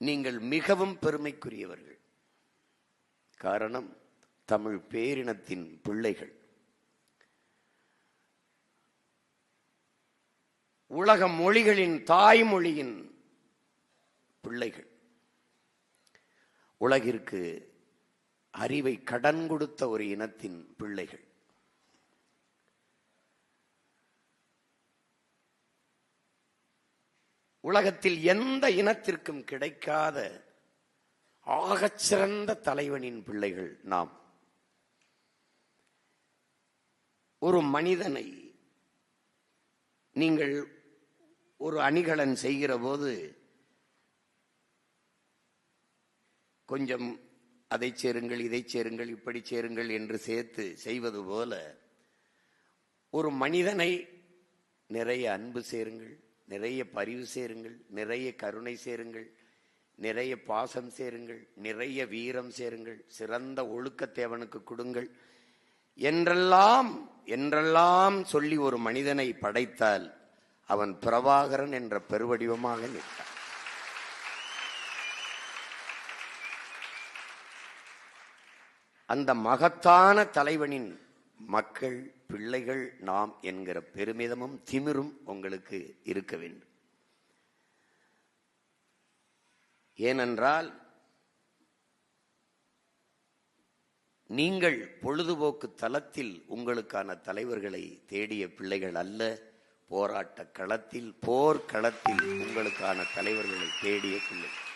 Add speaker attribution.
Speaker 1: நீங்கள் மிகவும் பெருமைக்குரியவர்கள். காரணம், தமிழ் பேரினத்தின் பிள்ளைகள். உலக மொழிகளின் தாய்மொழியின் பிள்ளைகள். உலகிற்கு அறிவை கடன் கொடுத்த ஒரு இனத்தின் பிள்ளைகள். உலகத்தில் எந்த இனத்திற்கும் கிடைக்காத ஆகச்சிறந்த தலைவனின் பிள்ளைகள் நாம். ஒரு மனிதனை நீங்கள் ஒரு அணிகலன் செய்கிற போது கொஞ்சம் அதை சேருங்கள், இதை சேருங்கள், இப்படி சேருங்கள் என்று சேர்த்து செய்வது போல ஒரு மனிதனை நிறைய அன்பு சேருங்கள், நிறைய பரிவு சேருங்கள், நிறைய கருணை சேருங்கள், நிறைய பாசம் சேருங்கள், நிறைய வீரம் சேருங்கள், சிறந்த ஒழுக்கத்தை அவனுக்கு கொடுங்கள் என்றெல்லாம் சொல்லி ஒரு மனிதனை படைத்தால் அவன் பிரபாகரன் என்ற பெருவடிவமாக நிற்கிறான். அந்த மகத்தான தலைவனின் மக்கள், பிள்ளைகள் நாம் என்கிற பெருமிதமும் திமிரும் உங்களுக்கு இருக்க வேண்டும். ஏனென்றால் நீங்கள் பொழுதுபோக்கு தளத்தில் உங்களுக்கான தலைவர்களை தேடிய பிள்ளைகள் அல்ல, போராட்ட களத்தில், போர்க்களத்தில் உங்களுக்கான தலைவர்களை தேடிய பிள்ளைகள்.